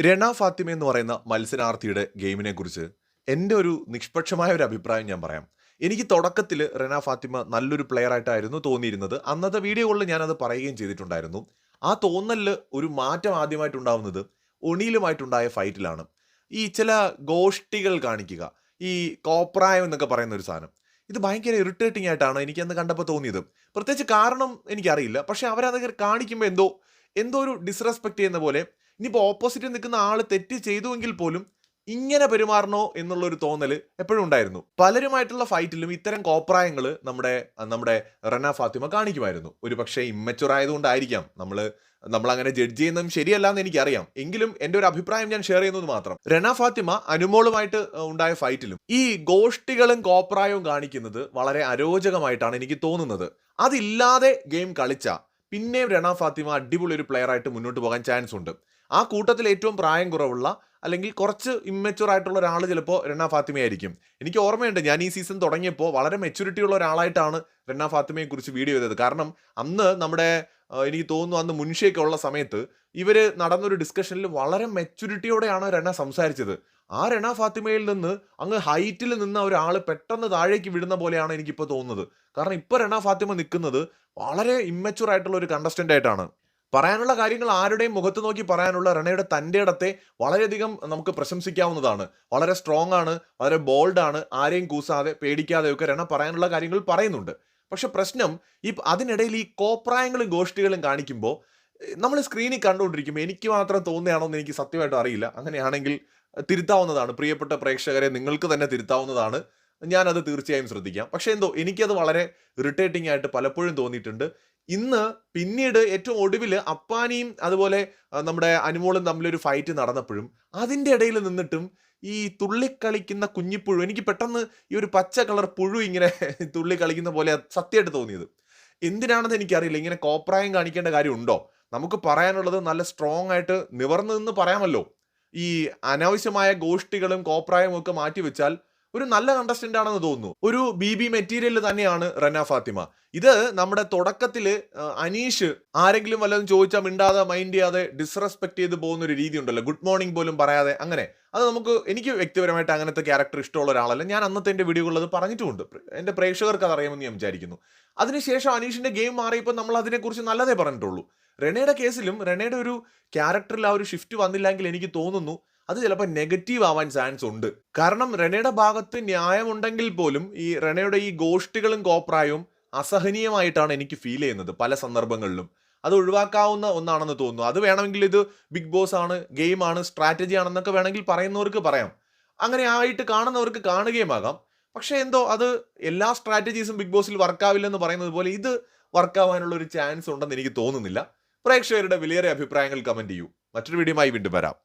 രണ ഫാത്തിമ എന്ന് പറയുന്ന മത്സരാർത്ഥിയുടെ ഗെയിമിനെ കുറിച്ച് എൻ്റെ ഒരു നിഷ്പക്ഷമായ ഒരു അഭിപ്രായം ഞാൻ പറയാം. എനിക്ക് തുടക്കത്തിൽ റെന ഫാത്തിമ നല്ലൊരു പ്ലെയർ ആയിട്ടായിരുന്നു തോന്നിയിരുന്നത്. അന്നത്തെ വീഡിയോകളിൽ ഞാനത് പറയുകയും ചെയ്തിട്ടുണ്ടായിരുന്നു. ആ തോന്നലിൽ ഒരു മാറ്റം ആദ്യമായിട്ടുണ്ടാവുന്നത് ഒണിയിലുമായിട്ടുണ്ടായ ഫൈറ്റിലാണ്. ഈ ചില ഗോഷ്ടികൾ കാണിക്കുക, ഈ കോപ്രായം എന്നൊക്കെ പറയുന്ന ഒരു സാധനം, ഇത് ഭയങ്കര ഇറിറ്റേറ്റിംഗ് ആയിട്ടാണ് എനിക്കന്ന് കണ്ടപ്പോൾ തോന്നിയത്. പ്രത്യേകിച്ച് കാരണം എനിക്കറിയില്ല. പക്ഷെ അവരതൊക്കെ കാണിക്കുമ്പോൾ എന്തോ എന്തോ ഒരു ഡിസ്റെസ്പെക്ട് ചെയ്യുന്ന പോലെ. ഇനിയിപ്പോൾ ഓപ്പോസിറ്റ് നിൽക്കുന്ന ആൾ തെറ്റ് ചെയ്തുവെങ്കിൽ പോലും ഇങ്ങനെ പെരുമാറണോ എന്നുള്ളൊരു തോന്നൽ എപ്പോഴും ഉണ്ടായിരുന്നു. പലരുമായിട്ടുള്ള ഫൈറ്റിലും ഇത്തരം കോപ്രായങ്ങൾ നമ്മുടെ നമ്മുടെ റെന ഫാത്തിമ കാണിക്കുമായിരുന്നു. ഒരു പക്ഷേ ഇമ്മച്ചുർ ആയതുകൊണ്ടായിരിക്കാം. നമ്മൾ അങ്ങനെ ജഡ്ജ് ചെയ്യുന്നതും ശരിയല്ല എന്ന് എനിക്കറിയാം. എങ്കിലും എൻ്റെ ഒരു അഭിപ്രായം ഞാൻ ഷെയർ ചെയ്യുന്നത് മാത്രം. റെന ഫാത്തിമ അനുമോളുമായിട്ട് ഉണ്ടായ ഫൈറ്റിലും ഈ ഗോഷ്ടികളും കോപ്രായവും കാണിക്കുന്നത് വളരെ അരോചകമായിട്ടാണ് എനിക്ക് തോന്നുന്നത്. അതില്ലാതെ ഗെയിം കളിച്ച പിന്നെയും രണ ഫാത്തിമ അടിപൊളി ഒരു പ്ലെയർ ആയിട്ട് മുന്നോട്ട് പോകാൻ ചാൻസ് ഉണ്ട്. ആ കൂട്ടത്തിൽ ഏറ്റവും പ്രായം കുറവുള്ള അല്ലെങ്കിൽ കുറച്ച് ഇമ്മച്ചുവർ ആയിട്ടുള്ള ഒരാൾ ചിലപ്പോൾ രണ ഫാത്തിമയായിരിക്കും. എനിക്ക് ഓർമ്മയുണ്ട്, ഞാൻ ഈ സീസൺ തുടങ്ങിയപ്പോൾ വളരെ മെച്യൂരിറ്റി ഉള്ള ഒരാളായിട്ടാണ് രണ ഫാത്തിമയെ കുറിച്ച് വീഡിയോ ചെയ്തത്. കാരണം അന്ന് നമ്മുടെ എനിക്ക് തോന്നുന്നു അന്ന് മുൻഷിയൊക്കെ ഉള്ള സമയത്ത് ഇവർ നടന്നൊരു ഡിസ്കഷനിൽ വളരെ മെച്യൂരിറ്റിയോടെയാണ് രണ സംസാരിച്ചത്. ആ രണ ഫാത്തിമയിൽ നിന്ന് അങ്ങ് ഹൈറ്റിൽ നിന്ന ഒരാൾ പെട്ടെന്ന് താഴേക്ക് വിടുന്ന പോലെയാണ് എനിക്കിപ്പോൾ തോന്നുന്നത്. കാരണം ഇപ്പോൾ രണ ഫാത്തിമ നിൽക്കുന്നത് വളരെ ഇമ്മച്ചുവർ ആയിട്ടുള്ള ഒരു കണ്ടസ്റ്റന്റ് ആയിട്ടാണ്. പറയാനുള്ള കാര്യങ്ങൾ ആരുടെയും മുഖത്ത് നോക്കി പറയാനുള്ള റെനയുടെ തൻ്റെ ഇടത്തെ വളരെയധികം നമുക്ക് പ്രശംസിക്കാവുന്നതാണ്. വളരെ സ്ട്രോങ് ആണ്, വളരെ ബോൾഡ് ആണ്, ആരെയും കൂസാതെ പേടിക്കാതെയൊക്കെ റെന പറയാനുള്ള കാര്യങ്ങൾ പറയുന്നുണ്ട്. പക്ഷെ പ്രശ്നം അതിനിടയിൽ ഈ കോപ്രായങ്ങളും ഗോഷ്ടികളും കാണിക്കുമ്പോൾ നമ്മൾ സ്ക്രീനിൽ കണ്ടുകൊണ്ടിരിക്കുമ്പോൾ എനിക്ക് മാത്രം തോന്നുകയാണോ എന്ന് എനിക്ക് സത്യമായിട്ടും അറിയില്ല. അങ്ങനെയാണെങ്കിൽ തിരുത്താവുന്നതാണ്. പ്രിയപ്പെട്ട പ്രേക്ഷകരെ, നിങ്ങൾക്ക് തന്നെ തിരുത്താവുന്നതാണ്. ഞാനത് തീർച്ചയായും ശ്രദ്ധിക്കാം. പക്ഷേ എന്തോ എനിക്കത് വളരെ ഇറിറ്റേറ്റിംഗ് ആയിട്ട് പലപ്പോഴും തോന്നിയിട്ടുണ്ട്. ഇന്ന് പിന്നീട് ഏറ്റവും ഒടുവിൽ അപ്പാനിയും അതുപോലെ നമ്മുടെ അനുമോളും തമ്മിലൊരു ഫൈറ്റ് നടന്നപ്പോഴും അതിൻ്റെ ഇടയിൽ നിന്നിട്ടും ഈ തുള്ളിക്കളിക്കുന്ന കുഞ്ഞിപ്പുഴു, എനിക്ക് പെട്ടെന്ന് ഈ ഒരു പച്ച കളർ പുഴു ഇങ്ങനെ തുള്ളി കളിക്കുന്ന പോലെ സത്യമായിട്ട് തോന്നിയത്. എന്തിനാണെന്ന് എനിക്കറിയില്ല. ഇങ്ങനെ കോപ്രായം കാണിക്കേണ്ട കാര്യമുണ്ടോ? നമുക്ക് പറയാനുള്ളത് നല്ല സ്ട്രോങ് ആയിട്ട് നിവർന്നു നിന്ന് പറയാമല്ലോ. ഈ അനാവശ്യമായ ഗോഷ്ടികളും കോപ്രായവും ഒക്കെ മാറ്റിവെച്ചാൽ ഒരു നല്ല കണ്ടസ്റ്റന്റ് ആണെന്ന് തോന്നുന്നു. ഒരു ബി മെറ്റീരിയൽ തന്നെയാണ് റെന ഫാത്തിമ. ഇത് നമ്മുടെ തുടക്കത്തിൽ അനീഷ് ആരെങ്കിലും വല്ലതും ചോദിച്ചാൽ മിണ്ടാതെ മൈൻഡ് ചെയ്യാതെ ഡിസ്റെസ്പെക്ട് ചെയ്ത് പോകുന്ന ഒരു രീതി ഉണ്ടല്ലോ, ഗുഡ് മോർണിംഗ് പോലും പറയാതെ. അങ്ങനെ അത് എനിക്ക് വ്യക്തിപരമായിട്ട് അങ്ങനത്തെ ക്യാരക്ടർ ഇഷ്ടമുള്ള ഒരാളല്ല. ഞാൻ അന്നത്തെ എൻ്റെ വീഡിയോകളിൽ അത് പറഞ്ഞിട്ടുമുണ്ട്. എൻ്റെ പ്രേക്ഷകർക്ക് അത് അറിയാമെന്ന് ഞാൻ വിചാരിക്കുന്നു. അതിനുശേഷം അനീഷിന്റെ ഗെയിം മാറിയപ്പോൾ നമ്മൾ അതിനെക്കുറിച്ച് നല്ലതേ പറഞ്ഞിട്ടുള്ളൂ. റെനയുടെ കേസിലും റെനയുടെ ഒരു ക്യാരക്ടറിൽ ആ ഒരു ഷിഫ്റ്റ് വന്നില്ലെങ്കിൽ എനിക്ക് തോന്നുന്നു അത് ചിലപ്പോൾ നെഗറ്റീവ് ആവാൻ ചാൻസ് ഉണ്ട്. കാരണം റെനയുടെ ഭാഗത്ത് ന്യായമുണ്ടെങ്കിൽ പോലും ഈ റെനയുടെ ഈ ഗോഷ്ടികളും കോപ്രായവും അസഹനീയമായിട്ടാണ് എനിക്ക് ഫീൽ ചെയ്യുന്നത് പല സന്ദർഭങ്ങളിലും. അത് ഒഴിവാക്കാവുന്ന ഒന്നാണെന്ന് തോന്നുന്നു. അത് വേണമെങ്കിൽ ഇത് ബിഗ് ബോസ് ആണ്, ഗെയിം ആണ്, സ്ട്രാറ്റജി ആണെന്നൊക്കെ വേണമെങ്കിൽ പറയുന്നവർക്ക് പറയാം. അങ്ങനെ ആയിട്ട് കാണുന്നവർക്ക് കാണുകയും ആകാം. പക്ഷേ എന്തോ അത് എല്ലാ സ്ട്രാറ്റജീസും ബിഗ് ബോസിൽ വർക്കാവില്ലെന്ന് പറയുന്നത് പോലെ ഇത് വർക്കാവാനുള്ള ഒരു ചാൻസ് ഉണ്ടെന്ന് എനിക്ക് തോന്നുന്നില്ല. പ്രേക്ഷകരുടെ വിലയേറിയ അഭിപ്രായങ്ങൾ കമന്റ് ചെയ്യൂ. മറ്റൊരു വീഡിയോയുമായി വീണ്ടും വരാം.